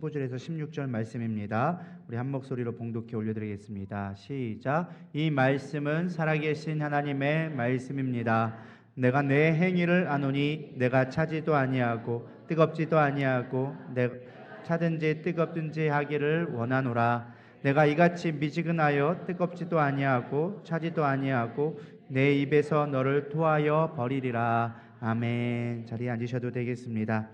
15절에서 16절 말씀입니다. 우리 한 목소리로 봉독해 올려드리겠습니다. 시작. 이 말씀은 살아계신 하나님의 말씀입니다. 내가 내 행위를 아노니 내가 차지도 아니하고 뜨겁지도 아니하고 내가 차든지 뜨겁든지 하기를 원하노라. 내가 이같이 미지근하여 뜨겁지도 아니하고 차지도 아니하고 내 입에서 너를 토하여 버리리라. 아멘. 자리에 앉으셔도 되겠습니다.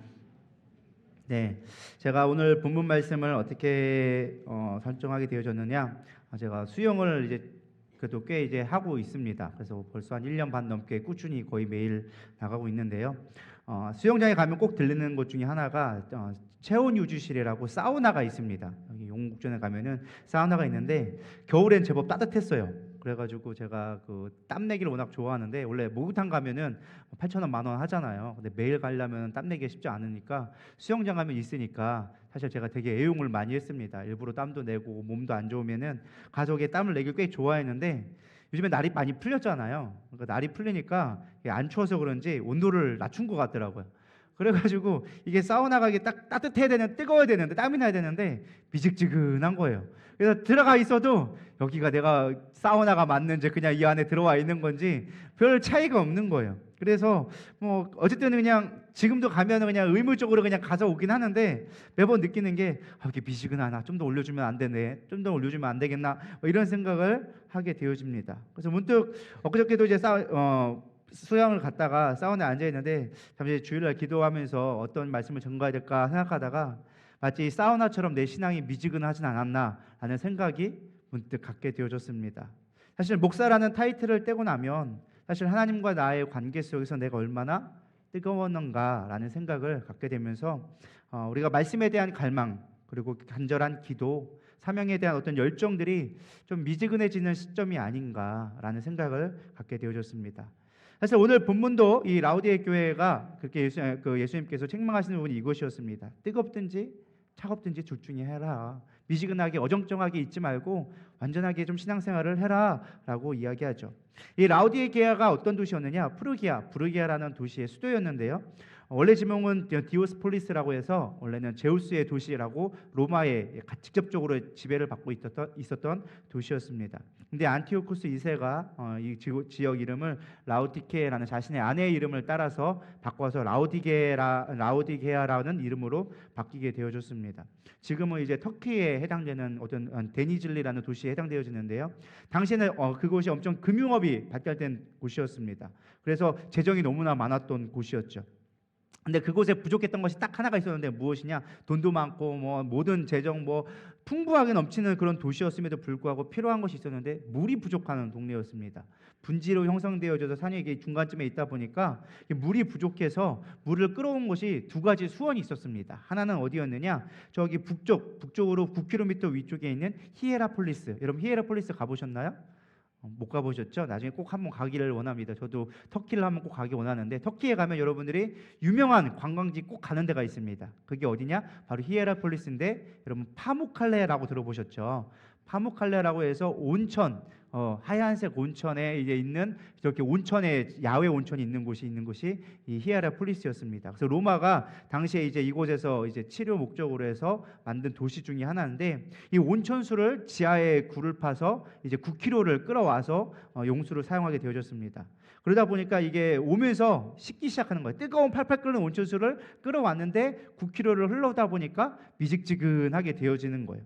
네, 제가 오늘 본문 말씀을 어떻게 설정하게 되어졌느냐? 제가 수영을 이제 그래도 꽤 이제 하고 있습니다. 그래서 벌써 한 1년 반 넘게 꾸준히 거의 매일 나가고 있는데요. 수영장에 가면 꼭 들르는 곳 중에 하나가 체온 유지실이라고 사우나가 있습니다. 여기 용국전에 가면은 사우나가 있는데 겨울엔 제법 따뜻했어요. 그래가지고 제가 그 땀내기를 워낙 좋아하는데 원래 목욕탕 가면은 8,000원, 10,000원 하잖아요. 근데 매일 가려면 땀내기가 쉽지 않으니까 수영장 가면 있으니까 사실 제가 되게 애용을 많이 했습니다. 일부러 땀도 내고 몸도 안 좋으면은 가족의 땀을 내기 꽤 좋아했는데 요즘에 날이 많이 풀렸잖아요. 그러니까 날이 풀리니까 안 추워서 그런지 온도를 낮춘 것 같더라고요. 그래가지고 이게 사우나 가기 딱 따뜻해야 되는, 뜨거워야 되는데, 땀이 나야 되는데 미직지근한 거예요. 그래서 들어가 있어도 여기가 내가 사우나가 맞는지 그냥 이 안에 들어와 있는 건지 별 차이가 없는 거예요. 그래서 뭐 어쨌든 그냥 지금도 가면은 그냥 의무적으로 그냥 가서 오긴 하는데 매번 느끼는 게 이렇게 미지근하나, 좀 더 올려주면 안 되네, 좀 더 올려주면 안 되겠나, 뭐 이런 생각을 하게 되어집니다. 그래서 문득 엊그저께도 이제 수영을 갔다가 사우나에 앉아 있는데 잠시 주일날 기도하면서 어떤 말씀을 전가해야 될까 생각하다가 마치 사우나처럼 내 신앙이 미지근하진 않았나 하는 생각이 문득 갖게 되어졌습니다. 사실 목사라는 타이틀을 떼고 나면 사실 하나님과 나의 관계 속에서 내가 얼마나 뜨거웠는가라는 생각을 갖게 되면서 우리가 말씀에 대한 갈망, 그리고 간절한 기도, 사명에 대한 어떤 열정들이 좀 미지근해지는 시점이 아닌가라는 생각을 갖게 되어졌습니다. 사실 오늘 본문도 이 라우디에 교회가 그렇게 예수님께서 책망하시는 부분이 이것이었습니다. 뜨겁든지 차갑든지 둘 중에 해라. 미지근하게 어정쩡하게 있지 말고 완전하게 좀 신앙생활을 해라 라고 이야기하죠. 이 라우디에 교회가 어떤 도시였느냐? 부르기아라는 도시의 수도였는데요. 원래 지명은 디오스폴리스라고 해서 원래는 제우스의 도시라고 로마에 직접적으로 지배를 받고 있었던 도시였습니다. 근데 안티오쿠스 2세가 이 지역 이름을 라우디케라는 자신의 아내의 이름을 따라서 바꿔서 라우디게아라는 이름으로 바뀌게 되어졌습니다. 지금은 이제 터키에 해당되는 어떤 데니즐리라는 도시에 해당되어지는데요. 당시에는 그곳이 엄청 금융업이 발달된 곳이었습니다. 그래서 재정이 너무나 많았던 곳이었죠. 근데 그곳에 부족했던 것이 딱 하나가 있었는데 무엇이냐? 돈도 많고 뭐 모든 재정 뭐 풍부하게 넘치는 그런 도시였음에도 불구하고 필요한 것이 있었는데 물이 부족한 동네였습니다. 분지로 형성되어져서 산이 이게 중간쯤에 있다 보니까 물이 부족해서 물을 끌어온 것이 두 가지 수원이 있었습니다. 하나는 어디였느냐? 저기 북쪽으로 9km 위쪽에 있는 히에라폴리스. 여러분 히에라폴리스 가보셨나요? 못 가보셨죠? 나중에 꼭 한번 가기를 원합니다. 저도 터키를 한번 꼭 가기 원하는데 터키에 가면 여러분들이 유명한 관광지 꼭 가는 데가 있습니다. 그게 어디냐? 바로 히에라폴리스인데 여러분 파무칼레라고 들어보셨죠? 파무칼레라고 해서 온천, 하얀색 온천에 이제 있는 저렇게 온천에 야외 온천이 있는 곳이 이 히에라폴리스였습니다. 그래서 로마가 당시에 이제 이곳에서 이제 치료 목적으로 해서 만든 도시 중에 하나인데 이 온천수를 지하에 굴을 파서 이제 9km를 끌어와서 용수를 사용하게 되어졌습니다. 그러다 보니까 이게 오면서 식기 시작하는 거예요. 뜨거운 팔팔 끓는 온천수를 끌어왔는데 9km를 흘러다 보니까 미직지근하게 되어지는 거예요.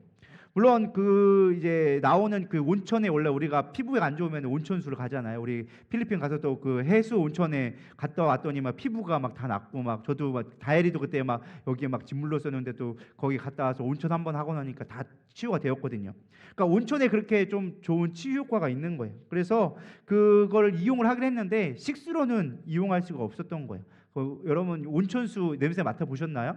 물론 그 이제 나오는 그 온천에 원래 우리가 피부에 안 좋으면 온천수를 가잖아요. 우리 필리핀 가서 또 그 해수 온천에 갔다 왔더니 막 피부가 막 다 낫고 막 저도 막 다혜리도 그때 막 여기에 막 짓물러 썼는데 또 거기 갔다 와서 온천 한번 하고 나니까 다 치유가 되었거든요. 그러니까 온천에 그렇게 좀 좋은 치유 효과가 있는 거예요. 그래서 그걸 이용을 하긴 했는데 식수로는 이용할 수가 없었던 거예요. 여러분 온천수 냄새 맡아 보셨나요?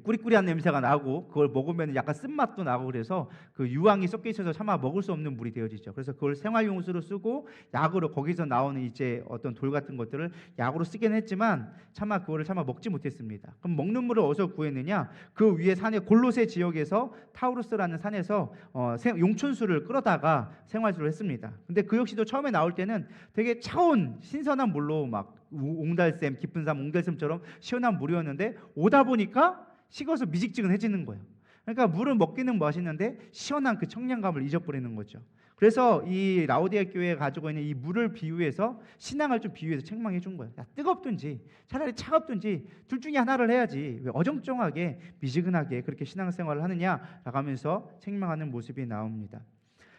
꾸리꾸리한 냄새가 나고 그걸 먹으면 약간 쓴맛도 나고 그래서 그 유황이 섞여 있어서 차마 먹을 수 없는 물이 되어지죠. 그래서 그걸 생활용수로 쓰고 약으로 거기서 나오는 이제 어떤 돌 같은 것들을 약으로 쓰긴 했지만 차마 그거를 차마 먹지 못했습니다. 그럼 먹는 물을 어디서 구했느냐? 그 위에 산에 골로새 지역에서 타우루스라는 산에서 용천수를 끌어다가 생활수를 했습니다. 근데 그 역시도 처음에 나올 때는 되게 차온 신선한 물로 막 옹달샘, 깊은 삶 옹달샘처럼 시원한 물이었는데 오다 보니까 식어서 미직지근해지는 거예요. 그러니까 물은 먹기는 맛있는데 시원한 그 청량감을 잊어버리는 거죠. 그래서 이 라오디아 교회가 가지고 있는 이 물을 비유해서 신앙을 좀 비유해서 책망해 준 거예요. 야, 뜨겁든지 차라리 차갑든지 둘 중에 하나를 해야지 왜 어정쩡하게 미지근하게 그렇게 신앙생활을 하느냐라고 하면서 책망하는 모습이 나옵니다.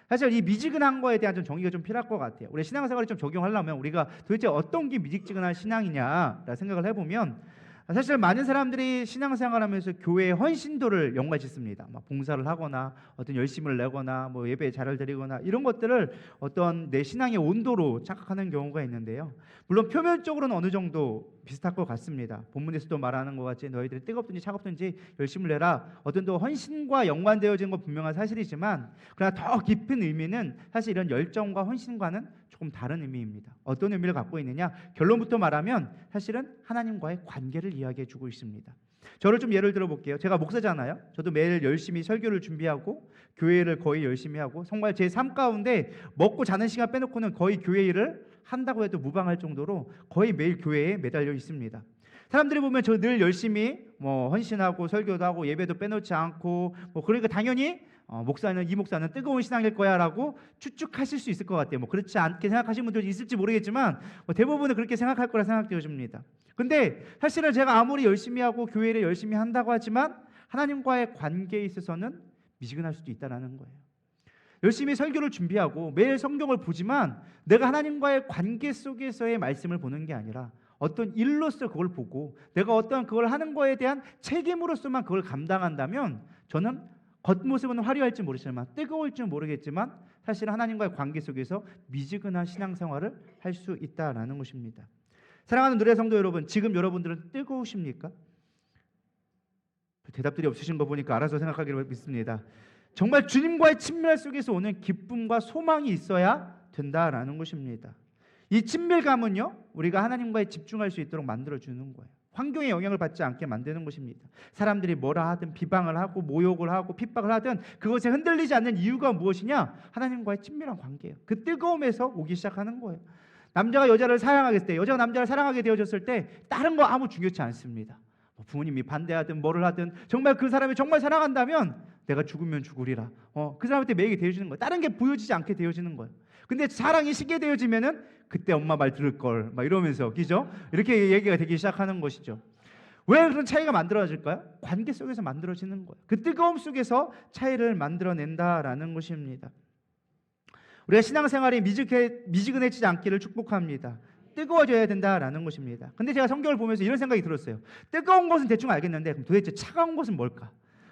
사실 이 미지근한 거에 대한 좀 정의가 좀 필요할 것 같아요. 우리 신앙생활을 좀 적용하려면 우리가 도대체 어떤 게 미지근한 신앙이냐라고 생각을 해보면 사실 많은 사람들이 신앙생활하면서 교회의 헌신도를 연관짓습니다. 막 봉사를 하거나 어떤 열심을 내거나 뭐 예배에 잘을 드리거나 이런 것들을 어떤 내 신앙의 온도로 착각하는 경우가 있는데요. 물론 표면적으로는 어느 정도 비슷할 것 같습니다. 본문에서도 말하는 것 같이 너희들이 뜨겁든지 차갑든지 열심을 내라. 어떤 또 헌신과 연관되어진 건 분명한 사실이지만 그러나 더 깊은 의미는 사실 이런 열정과 헌신과는 조금 다른 의미입니다. 어떤 의미를 갖고 있느냐? 결론부터 말하면 사실은 하나님과의 관계를 이야기해 주고 있습니다. 저를 좀 예를 들어 볼게요. 제가 목사잖아요. 저도 매일 열심히 설교를 준비하고 교회를 거의 열심히 하고 정말 제 삶 가운데 먹고 자는 시간 빼놓고는 거의 교회 일을 한다고 해도 무방할 정도로 거의 매일 교회에 매달려 있습니다. 사람들이 보면 저 늘 열심히 뭐 헌신하고 설교도 하고 예배도 빼놓지 않고 뭐 그러니까 당연히 이 목사는 뜨거운 신앙일 거야라고 추측하실 수 있을 것 같아요. 뭐 그렇지 않게 생각하시는 분들도 있을지 모르겠지만 뭐 대부분은 그렇게 생각할 거라 생각되어집니다. 근데 사실은 제가 아무리 열심히 하고 교회를 열심히 한다고 하지만 하나님과의 관계에 있어서는 미지근할 수도 있다는 거예요. 열심히 설교를 준비하고 매일 성경을 보지만 내가 하나님과의 관계 속에서의 말씀을 보는 게 아니라 어떤 일로서 그걸 보고 내가 어떤 그걸 하는 거에 대한 책임으로서만 그걸 감당한다면 저는 겉모습은 화려할지 모르지만 뜨거울지 모르겠지만 사실 하나님과의 관계 속에서 미지근한 신앙생활을 할 수 있다라는 것입니다. 사랑하는 누레 성도 여러분, 지금 여러분들은 뜨거우십니까? 대답들이 없으신 거 보니까 알아서 생각하기로 믿습니다. 정말 주님과의 친밀 속에서 오는 기쁨과 소망이 있어야 된다라는 것입니다. 이 친밀감은요, 우리가 하나님과에 집중할 수 있도록 만들어주는 거예요. 환경에 영향을 받지 않게 만드는 것입니다. 사람들이 뭐라 하든 비방을 하고 모욕을 하고 핍박을 하든 그것에 흔들리지 않는 이유가 무엇이냐? 하나님과의 친밀한 관계예요. 그 뜨거움에서 오기 시작하는 거예요. 남자가 여자를 사랑하게 될 때, 여자가 남자를 사랑하게 되어졌을 때 다른 거 아무 중요치 않습니다. 부모님이 반대하든 뭐를 하든 정말 그 사람이 정말 사랑한다면 내가 죽으면 죽으리라. 그 사람한테 매이게 되어지는 거예요. 다른 게 보여지지 않게 되어지는 거예요. 근데 사랑이 식게 되어지면은 그때 엄마 말 들을 걸 막 이러면서 그죠? 이렇게 얘기가 되기 시작하는 것이죠. 왜 그런 차이가 만들어질까요? 관계 속에서 만들어지는 거예요. 그 뜨거움 속에서 차이를 만들어낸다라는 것입니다. 우리가 신앙생활이 미지근해지지 않기를 축복합니다. 뜨거워져야 된다라는 것입니다. 근데 제가 성경을 보면서 이런 생각이 들었어요. 뜨거운 것은 대충 알겠는데 그럼 도대체 차가운 것은 뭘까?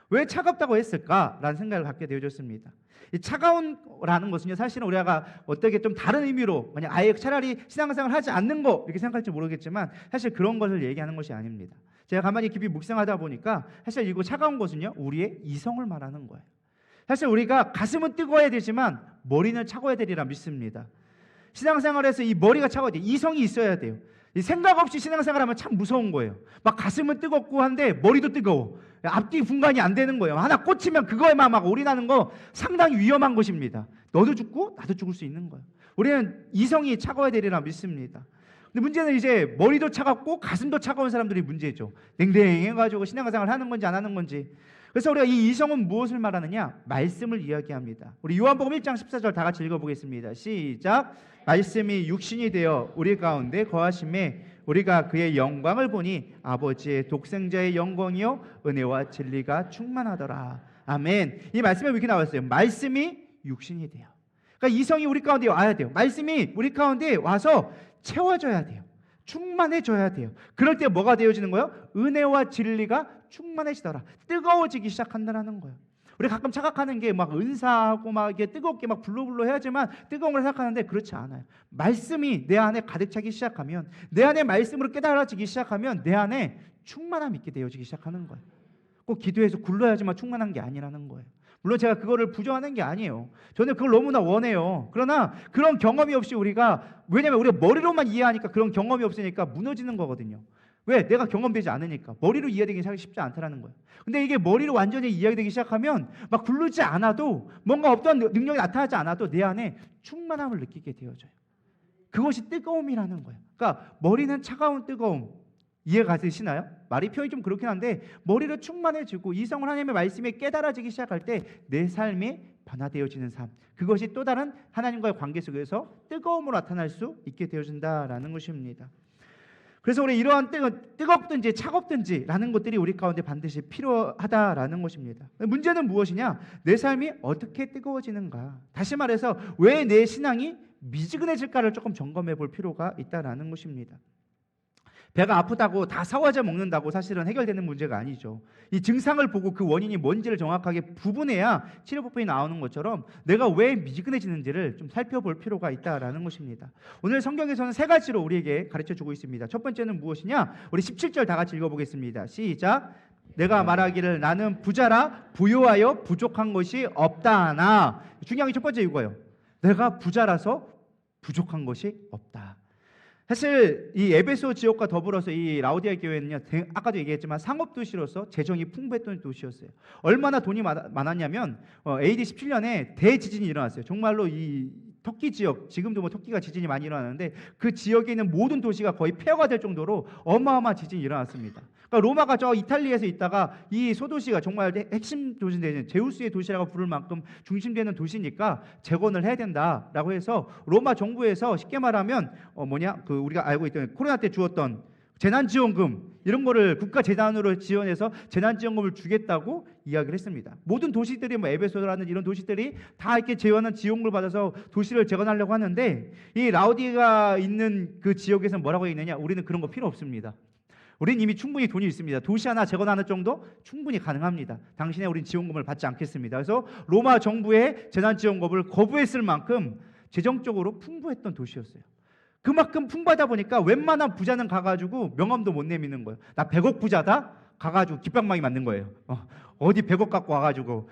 왜 차갑다고 했을까라는 생각을 갖게 되어졌습니다. 이 차가운라는 것은요, 사실은 우리가 어떻게 좀 다른 의미로 만약 아예 차라리 신앙생활을 하지 않는 거 이렇게 생각할지 모르겠지만 사실 그런 것을 얘기하는 것이 아닙니다. 제가 가만히 깊이 묵상하다 보니까 사실 이거 차가운 것은요, 우리의 이성을 말하는 거예요. 사실 우리가 가슴은 뜨거워야 되지만 머리는 차가워야 되리라 믿습니다. 신앙생활에서 이 머리가 차가워야 돼요. 이성이 있어야 돼요. 이 생각 없이 신앙생활하면 참 무서운 거예요. 막 가슴은 뜨겁고 한데 머리도 뜨거워. 앞뒤 분간이 안 되는 거예요. 하나 꽂히면 그거에만 막 올인하는 거 상당히 위험한 것입니다. 너도 죽고 나도 죽을 수 있는 거예요. 우리는 이성이 차가워야 되리라 믿습니다. 근데 문제는 이제 머리도 차갑고 가슴도 차가운 사람들이 문제죠. 냉랭해가지고 신앙생활을 하는 건지 안 하는 건지. 그래서 우리가 이 이성은 무엇을 말하느냐? 말씀을 이야기합니다. 우리 요한복음 1장 14절 다 같이 읽어보겠습니다. 시작. 말씀이 육신이 되어 우리 가운데 거하심에 우리가 그의 영광을 보니 아버지의 독생자의 영광이요 은혜와 진리가 충만하더라. 아멘. 이 말씀에 이렇게 나왔어요. 말씀이 육신이 돼요. 그러니까 이성이 우리 가운데 와야 돼요. 말씀이 우리 가운데 와서 채워져야 돼요. 충만해져야 돼요. 그럴 때 뭐가 되어지는 거예요? 은혜와 진리가 충만해지더라. 뜨거워지기 시작한다는 거예요. 우리 가끔 착각하는 게 막 은사하고 막 이게 뜨겁게 막 불로불로 해야지만 뜨거운 걸 생각하는데 그렇지 않아요. 말씀이 내 안에 가득 차기 시작하면, 내 안에 말씀으로 깨달아지기 시작하면 내 안에 충만함이 있게 되어지기 시작하는 거예요. 꼭 기도해서 굴러야지만 충만한 게 아니라는 거예요. 물론 제가 그거를 부정하는 게 아니에요. 저는 그걸 너무나 원해요. 그러나 그런 경험이 없이 왜냐면 우리가 머리로만 이해하니까 그런 경험이 없으니까 무너지는 거거든요. 왜? 내가 경험되지 않으니까. 머리로 이해되기 쉽지 않다는 거예요. 근데 이게 머리로 완전히 이해되기 시작하면 막 굴르지 않아도 뭔가 어떤 능력이 나타나지 않아도 내 안에 충만함을 느끼게 되어져요. 그것이 뜨거움이라는 거예요. 그러니까 머리는 차가운 뜨거움, 이해가 되시나요? 말이 표현이 좀 그렇긴 한데 머리로 충만해지고 이성을 하나님의 말씀에 깨달아지기 시작할 때 내 삶이 변화되어지는 삶, 그것이 또 다른 하나님과의 관계 속에서 뜨거움으로 나타날 수 있게 되어진다라는 것입니다. 그래서 우리 이러한 뜨겁든지 차갑든지라는 것들이 우리 가운데 반드시 필요하다라는 것입니다. 문제는 무엇이냐? 내 삶이 어떻게 뜨거워지는가? 다시 말해서 왜 내 신앙이 미지근해질까를 조금 점검해 볼 필요가 있다라는 것입니다. 배가 아프다고 다 사과제 먹는다고 사실은 해결되는 문제가 아니죠. 이 증상을 보고 그 원인이 뭔지를 정확하게 구분해야 치료법이 나오는 것처럼 내가 왜 미지근해지는지를 좀 살펴볼 필요가 있다라는 것입니다. 오늘 성경에서는 세 가지로 우리에게 가르쳐주고 있습니다. 첫 번째는 무엇이냐? 우리 17절 다 같이 읽어보겠습니다. 시작. 내가 말하기를 나는 부자라 부요하여 부족한 것이 없다 하나. 중요한 게 첫 번째 이거예요. 내가 부자라서 부족한 것이 없다. 사실 이 에베소 지역과 더불어서 이 라오디아 교회는요, 아까도 얘기했지만 상업 도시로서 재정이 풍부했던 도시였어요. 얼마나 돈이 많았냐면 AD 17년에 대지진이 일어났어요. 정말로 이 터키 지역, 지금도 뭐 터키가 지진이 많이 일어나는데 그 지역에 있는 모든 도시가 거의 폐허가 될 정도로 어마어마한 지진이 일어났습니다. 그러니까 로마가 저 이탈리아에서 있다가 이 소도시가 정말 핵심 도시인데 제우스의 도시라고 부를 만큼 중심되는 도시니까 재건을 해야 된다라고 해서 로마 정부에서 쉽게 말하면 그 우리가 알고 있던 코로나 때 주었던 재난지원금 이런 거를 국가 재단으로 지원해서 재난지원금을 주겠다고 이야기를 했습니다. 모든 도시들이 뭐 에베소라는 이런 도시들이 다 이렇게 지원금을 받아서 도시를 재건하려고 하는데 이 라우디가 있는 그 지역에서 뭐라고 했느냐? 우리는 그런 거 필요 없습니다. 우리는 이미 충분히 돈이 있습니다. 도시 하나 재건하는 정도 충분히 가능합니다. 당신의 우린 지원금을 받지 않겠습니다. 그래서 로마 정부의 재난지원금을 거부했을 만큼 재정적으로 풍부했던 도시였어요. 그만큼 풍부하다 보니까 웬만한 부자는 가가지고 명함도 못 내미는 거예요. 나 100억 부자다? 가가지고 깃방망이 맞는 거예요. 어디 100억 갖고 와가지고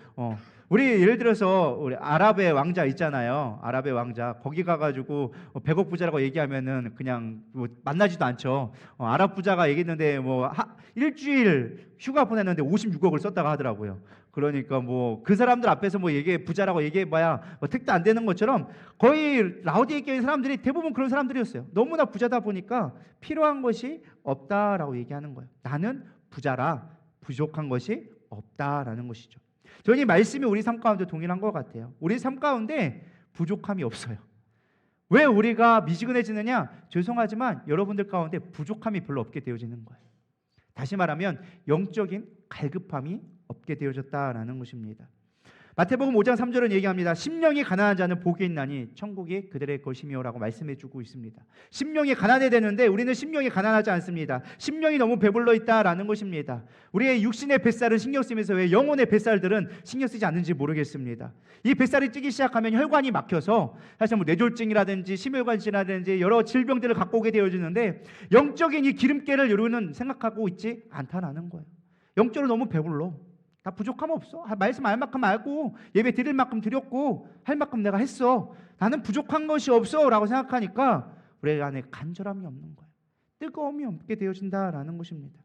우리 예를 들어서 우리 아랍의 왕자 있잖아요. 아랍의 왕자 거기 가가지고 100억 부자라고 얘기하면은 그냥 뭐 만나지도 않죠. 아랍 부자가 얘기했는데 뭐 일주일 휴가 보냈는데 56억을 썼다고 하더라고요. 그러니까 뭐 그 사람들 앞에서 뭐 부자라고 얘기해봐야 뭐 택도 안 되는 것처럼 거의 라오디에 교회 사람들이 대부분 그런 사람들이었어요. 너무나 부자다 보니까 필요한 것이 없다라고 얘기하는 거예요. 나는 부자라 부족한 것이 없다라는 것이죠. 저는 이 말씀이 우리 삶 가운데 동일한 것 같아요. 우리 삶 가운데 부족함이 없어요. 왜 우리가 미지근해지느냐? 죄송하지만 여러분들 가운데 부족함이 별로 없게 되어지는 거예요. 다시 말하면 영적인 갈급함이 없게 되어졌다라는 것입니다. 마태복음 5장 3절은 얘기합니다. 심령이 가난한 자는 복이 있나니 천국이 그들의 것이며라고 말씀해 주고 있습니다. 심령이 가난해야 되는데 우리는 심령이 가난하지 않습니다. 심령이 너무 배불러 있다라는 것입니다. 우리의 육신의 뱃살은 신경 쓰면서 왜 영혼의 뱃살들은 신경 쓰지 않는지 모르겠습니다. 이 뱃살이 찌기 시작하면 혈관이 막혀서 사실 뭐 뇌졸중이라든지 심혈관질이라든지 여러 질병들을 갖고 오게 되어지는데 영적인 이 기름깨를 우리는 생각하고 있지 않다라는 거예요. 영적으로 너무 배불러. 다 부족함 없어. 말씀 알 만큼 알고 예배 드릴 만큼 드렸고 할 만큼 내가 했어. 나는 부족한 것이 없어 라고 생각하니까 우리 안에 간절함이 없는 거예요. 뜨거움이 없게 되어진다라는 것입니다.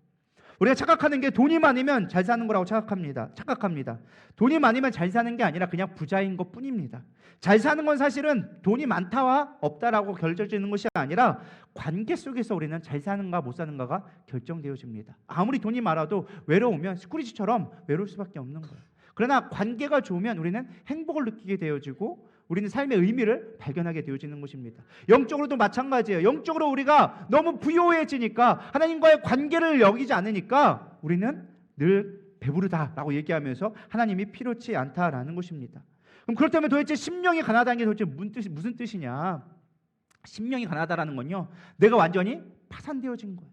우리가 착각하는 게 돈이 많으면 잘 사는 거라고 착각합니다. 돈이 많으면 잘 사는 게 아니라 그냥 부자인 것 뿐입니다. 잘 사는 건 사실은 돈이 많다와 없다라고 결정되는 것이 아니라 관계 속에서 우리는 잘 사는가 못 사는가가 결정되어집니다. 아무리 돈이 많아도 외로우면 스크루지처럼 외로울 수밖에 없는 거예요. 그러나 관계가 좋으면 우리는 행복을 느끼게 되어지고 우리는 삶의 의미를 발견하게 되어지는 것입니다. 영적으로도 마찬가지예요. 영적으로 우리가 너무 부요해지니까 하나님과의 관계를 여기지 않으니까 우리는 늘 배부르다라고 얘기하면서 하나님이 필요치 않다라는 것입니다. 그럼 그렇다면 도대체 심령이 가난하다는 게 도대체 무슨 뜻이냐? 심령이 가난하다라는 건요, 내가 완전히 파산되어진 거예요.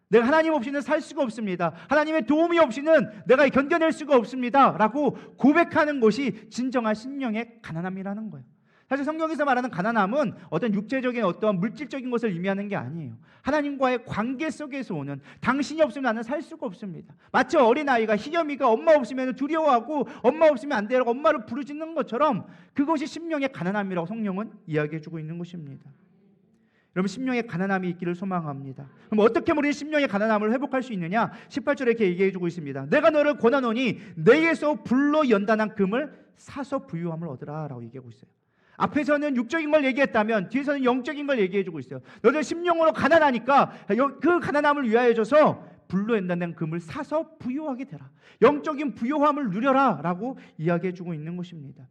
내가 하나님 없이는 살 수가 없습니다. 하나님의 도움이 없이는 내가 견뎌낼 수가 없습니다 라고 고백하는 것이 진정한 심령의 가난함이라는 거예요. 사실 성경에서 말하는 가난함은 어떤 육체적인 어떤 물질적인 것을 의미하는 게 아니에요. 하나님과의 관계 속에서 오는, 당신이 없으면 나는 살 수가 없습니다. 마치 어린아이가, 희겸이가 엄마 없으면 두려워하고 엄마 없으면 안 돼라고 엄마를 부르짖는 것처럼 그것이 심령의 가난함이라고 성령은 이야기해주고 있는 것입니다. 여러분, 심령의 가난함이 있기를 소망합니다. 그럼 어떻게 우리 심령의 가난함을 회복할 수 있느냐? 18절에 이렇게 얘기해주고 있습니다. 내가 너를 권하노니 내게서 불로 연단한 금을 사서 부유함을 얻으라 라고 얘기하고 있어요. 앞에서는 육적인 걸 얘기했다면 뒤에서는 영적인 걸 얘기해주고 있어요. 너희들 심령으로 가난하니까 그 가난함을 위하여 줘서 불로 연단된 금을 사서 부유하게 되라. 영적인 부유함을 누려라 라고 이야기해주고 있는 것입니다.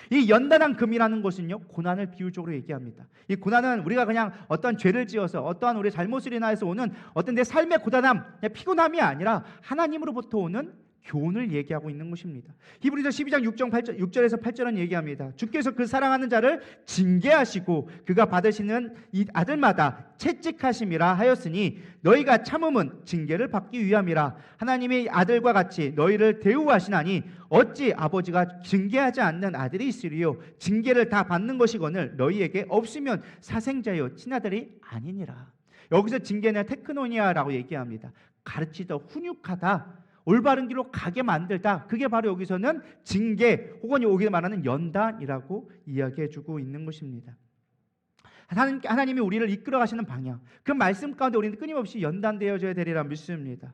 이 연단한 금이라는 것은요, 고난을 비유적으로 얘기합니다. 이 고난은 우리가 그냥 어떤 죄를 지어서 어떠한 우리의 잘못을 인하여서 오는 어떤 내 삶의 고단함, 피곤함이 아니라 하나님으로부터 오는 교훈을 얘기하고 있는 것입니다. 히브리서 12장 6절에서 8절은 얘기합니다. 주께서 그 사랑하는 자를 징계하시고 그가 받으시는 이 아들마다 채찍하심이라 하였으니 너희가 참음은 징계를 받기 위함이라. 하나님의 아들과 같이 너희를 대우하시나니 어찌 아버지가 징계하지 않는 아들이 있으리요. 징계를 다 받는 것이거늘 너희에게 없으면 사생자요 친아들이 아니니라. 여기서 징계는 테크노니아라고 얘기합니다. 가르치다, 훈육하다, 올바른 길로 가게 만들다. 그게 바로 여기서는 징계 혹은 여기 말하는 연단이라고 이야기해주고 있는 것입니다. 하나님이 우리를 이끌어 가시는 방향, 그 말씀 가운데 우리는 끊임없이 연단되어져야 되리라 믿습니다.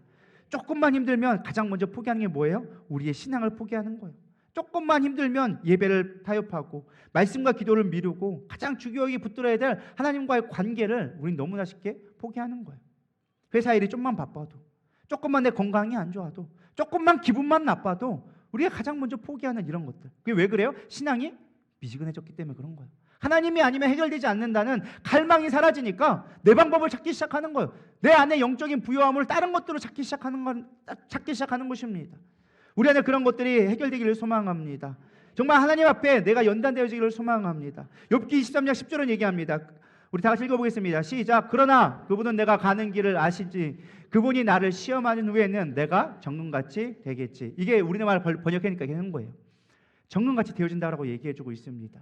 조금만 힘들면 가장 먼저 포기하는 게 뭐예요? 우리의 신앙을 포기하는 거예요. 조금만 힘들면 예배를 타협하고 말씀과 기도를 미루고 가장 중요하게 붙들어야 될 하나님과의 관계를 우리는 너무나 쉽게 포기하는 거예요. 회사 일이 좀만 바빠도, 조금만 내 건강이 안 좋아도, 조금만 기분만 나빠도 우리가 가장 먼저 포기하는 이런 것들. 그게 왜 그래요? 신앙이 미지근해졌기 때문에 그런 거예요. 하나님이 아니면 해결되지 않는다는 갈망이 사라지니까 내 방법을 찾기 시작하는 거예요. 내 안에 영적인 부유함을 다른 것들로 찾기 시작하는 것입니다. 우리 안에 그런 것들이 해결되기를 소망합니다. 정말 하나님 앞에 내가 연단되어지기를 소망합니다. 욥기 23장 10절은 얘기합니다. 우리 다 같이 읽어보겠습니다. 시작. 그러나 그분은 내가 가는 길을 아시지. 그분이 나를 시험하는 후에는 내가 정금같이 되겠지. 이게 우리나라 번역하니까 되는 거예요. 정금같이 되어진다고 얘기해주고 있습니다.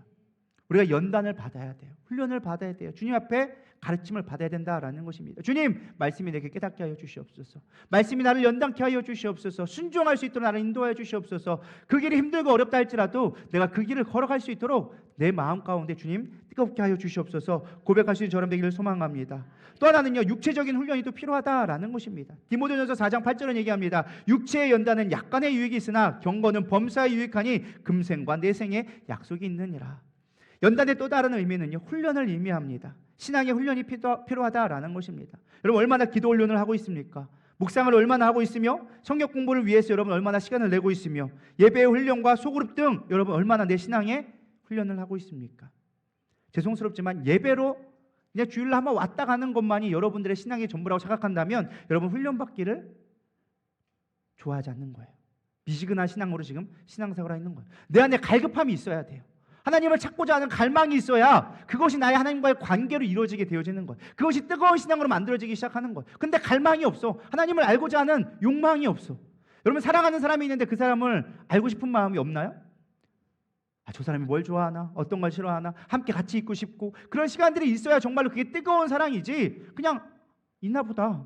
우리가 연단을 받아야 돼요. 훈련을 받아야 돼요. 주님 앞에 가르침을 받아야 된다라는 것입니다. 주님, 말씀이 내게 깨닫게 하여 주시옵소서. 말씀이 나를 연단케 하여 주시옵소서. 순종할 수 있도록 나를 인도하여 주시옵소서. 그 길이 힘들고 어렵다 할지라도 내가 그 길을 걸어갈 수 있도록 내 마음 가운데 주님 뜨겁게 하여 주시옵소서. 고백할 수 있는 저런 되기를 소망합니다. 또 하나는요, 육체적인 훈련이 또 필요하다라는 것입니다. 디모데전서 4장 8절은 얘기합니다. 육체의 연단은 약간의 유익이 있으나 경건은 범사에 유익하니 금생과 내생에 약속이 있느니라. 연단의 또 다른 의미는요, 훈련을 의미합니다. 신앙의 훈련이 필요하다라는 것입니다. 여러분 얼마나 기도 훈련을 하고 있습니까? 묵상을 얼마나 하고 있으며 성경 공부를 위해서 여러분 얼마나 시간을 내고 있으며 예배의 훈련과 소그룹 등 여러분 얼마나 내 신앙의 훈련을 하고 있습니까? 죄송스럽지만 예배로 그냥 주일날 한번 왔다 가는 것만이 여러분들의 신앙의 전부라고 생각한다면 여러분 훈련받기를 좋아하지 않는 거예요. 미지근한 신앙으로 지금 신앙생활을 하고 있는 거예요. 내 안에 갈급함이 있어야 돼요. 하나님을 찾고자 하는 갈망이 있어야 그것이 나의 하나님과의 관계로 이루어지게 되어지는 거예요. 그것이 뜨거운 신앙으로 만들어지기 시작하는 거예요. 근데 갈망이 없어. 하나님을 알고자 하는 욕망이 없어. 여러분 사랑하는 사람이 있는데 그 사람을 알고 싶은 마음이 없나요? 저 사람이 뭘 좋아하나? 어떤 걸 싫어하나? 함께 같이 있고 싶고 그런 시간들이 있어야 정말로 그게 뜨거운 사랑이지 그냥 있나 보다.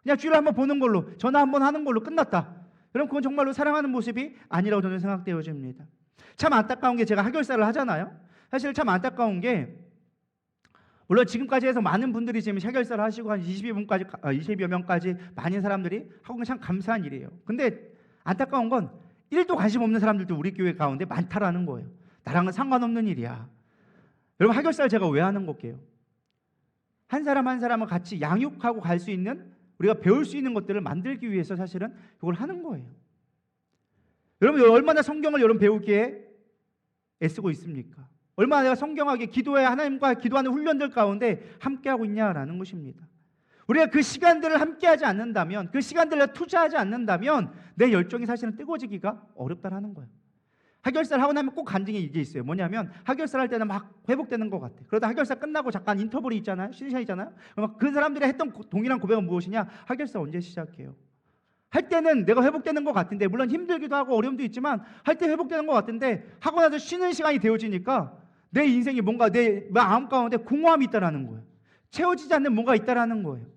그냥 주일에 한번 보는 걸로 전화 한번 하는 걸로 끝났다. 여러분 그건 정말로 사랑하는 모습이 아니라고 저는 생각되어집니다. 참 안타까운 게 제가 학열사를 하잖아요. 사실 참 안타까운 게 물론 지금까지 해서 많은 분들이 지금 학열사를 하시고 한 20여 명까지 많은 사람들이 하고 참 감사한 일이에요. 근데 안타까운 건 1도 관심 없는 사람들도 우리 교회 가운데 많다라는 거예요. 나랑은 상관없는 일이야. 여러분 학열사를 제가 왜 하는 걸게요? 한 사람 한 사람을 같이 양육하고 갈 수 있는 우리가 배울 수 있는 것들을 만들기 위해서 사실은 그걸 하는 거예요. 여러분 얼마나 성경을 여러분 배우기에 애쓰고 있습니까? 얼마나 내가 성경하게 기도해 하나님과 기도하는 훈련들 가운데 함께하고 있냐라는 것입니다. 우리가 그 시간들을 함께하지 않는다면 그 시간들을 투자하지 않는다면 내 열정이 사실은 뜨거워지기가 어렵다라는 거예요. 학열사를 하고 나면 꼭 간증이 이게 있어요. 뭐냐면 학열사를 할 때는 막 회복되는 것 같아. 그러다 학열사 끝나고 잠깐 인터벌이 있잖아요. 쉬는 시간 있잖아요. 그 사람들이 했던 동일한 고백은 무엇이냐? 학열사 언제 시작해요? 할 때는 내가 회복되는 것 같은데 물론 힘들기도 하고 어려움도 있지만 할 때 회복되는 것 같은데 하고 나서 쉬는 시간이 되어지니까 내 인생이 뭔가 내 마음 가운데 공허함이 있다라는 거예요. 채워지지 않는 뭔가 있다라는 거예요.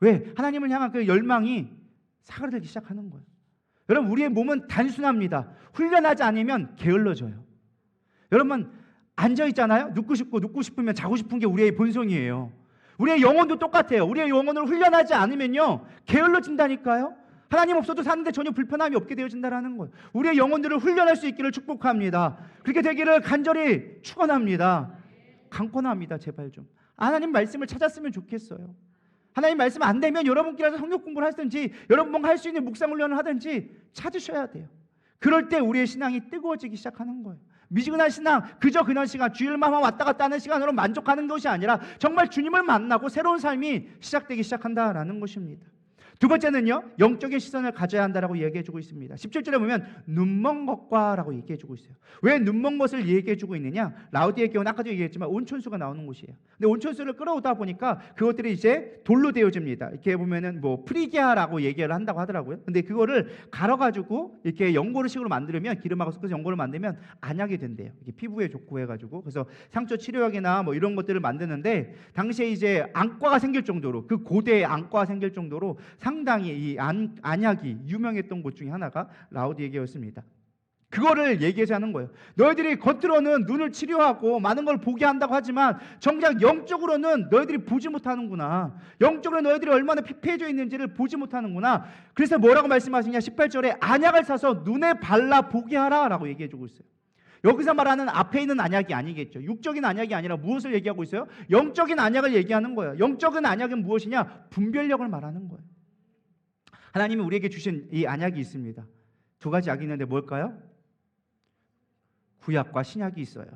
왜? 하나님을 향한 그 열망이 사그라들기 시작하는 거예요. 여러분 우리의 몸은 단순합니다. 훈련하지 않으면 게을러져요. 여러분 앉아있잖아요. 눕고 싶으면 자고 싶은 게 우리의 본성이에요. 우리의 영혼도 똑같아요. 우리의 영혼을 훈련하지 않으면요 게을러진다니까요. 하나님 없어도 사는데 전혀 불편함이 없게 되어진다는 거예요. 우리의 영혼들을 훈련할 수 있기를 축복합니다. 그렇게 되기를 간절히 축원합니다. 강권합니다. 제발 좀 하나님 말씀을 찾았으면 좋겠어요. 하나님 말씀 안 되면 여러분끼리라도 성경 공부를 하든지 여러분 뭔가 할 수 있는 묵상 훈련을 하든지 찾으셔야 돼요. 그럴 때 우리의 신앙이 뜨거워지기 시작하는 거예요. 미지근한 신앙, 그저 그런 시간, 주일만 왔다 갔다 하는 시간으로 만족하는 것이 아니라 정말 주님을 만나고 새로운 삶이 시작되기 시작한다라는 것입니다. 두 번째는요, 영적인 시선을 가져야 한다라고 얘기해주고 있습니다. 17절에 보면 눈먼 것과라고 얘기해주고 있어요. 왜 눈먼 것을 얘기해주고 있느냐? 라우디의 경우는 아까도 얘기했지만 온천수가 나오는 곳이에요. 근데 온천수를 끌어오다 보니까 그것들이 이제 돌로 되어집니다. 이렇게 보면은 뭐 프리기아라고 얘기를 한다고 하더라고요. 근데 그거를 갈아가지고 이렇게 연고르식으로 만들면, 기름하고 섞어서 연고를 만들면 안약이 된대요. 이게 피부에 좋고 해가지고. 그래서 상처 치료약이나 뭐 이런 것들을 만드는데, 당시에 이제 안과가 생길 정도로, 그 고대의 안과가 생길 정도로 상당히 이 안약이 유명했던 곳 중에 하나가 라우디게였습니다. 그거를 얘기해서 하는 거예요. 너희들이 겉으로는 눈을 치료하고 많은 걸 보게 한다고 하지만 정작 영적으로는 너희들이 보지 못하는구나. 영적으로 너희들이 얼마나 피폐해져 있는지를 보지 못하는구나. 그래서 뭐라고 말씀하시냐? 18절에 안약을 사서 눈에 발라 보게 하라 라고 얘기해주고 있어요. 여기서 말하는 앞에 있는 안약이 아니겠죠. 육적인 안약이 아니라 무엇을 얘기하고 있어요? 영적인 안약을 얘기하는 거예요. 영적인 안약은 무엇이냐? 분별력을 말하는 거예요. 하나님이 우리에게 주신 이 안약이 있습니다. 두 가지 약이 있는데 뭘까요? 구약과 신약이 있어요.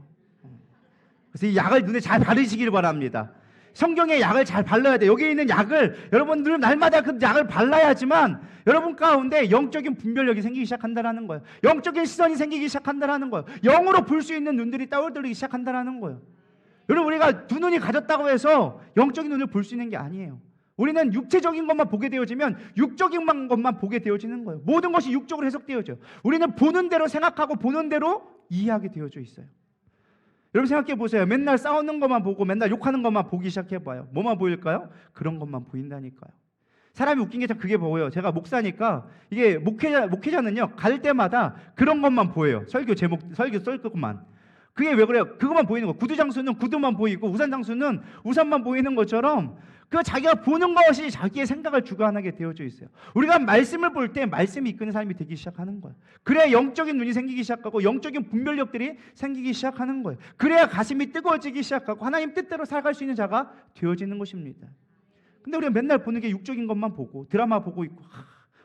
그래서 이 약을 눈에 잘 바르시길 바랍니다. 성경의 약을 잘 발라야 돼요. 여기 있는 약을 여러분들 날마다 그 약을 발라야지만 여러분 가운데 영적인 분별력이 생기기 시작한다는 거예요. 영적인 시선이 생기기 시작한다는 거예요. 영으로 볼 수 있는 눈들이 떠올리기 시작한다는 거예요. 여러분, 우리가 두 눈이 가졌다고 해서 영적인 눈을 볼 수 있는 게 아니에요. 우리는 육체적인 것만 보게 되어지면 육적인 것만 보게 되어지는 거예요. 모든 것이 육적으로 해석되어져요. 우리는 보는 대로 생각하고 보는 대로 이해하게 되어져 있어요. 여러분 생각해 보세요. 맨날 싸우는 것만 보고 맨날 욕하는 것만 보기 시작해봐요. 뭐만 보일까요? 그런 것만 보인다니까요. 사람이 웃긴 게 참 그게 보여요. 제가 목사니까 이게 목회자는요 갈 때마다 그런 것만 보여요. 설교 제목, 설교 썰 것만. 그게 왜 그래요? 그것만 보이는 거. 구두 장수는 구두만 보이고 우산 장수는 우산만 보이는 것처럼 그 자기가 보는 것이 자기의 생각을 주관하게 되어져 있어요. 우리가 말씀을 볼 때 말씀이 이끄는 삶이 되기 시작하는 거예요. 그래야 영적인 눈이 생기기 시작하고 영적인 분별력들이 생기기 시작하는 거예요. 그래야 가슴이 뜨거워지기 시작하고 하나님 뜻대로 살아갈 수 있는 자가 되어지는 것입니다. 근데 우리가 맨날 보는 게 육적인 것만 보고 드라마 보고 있고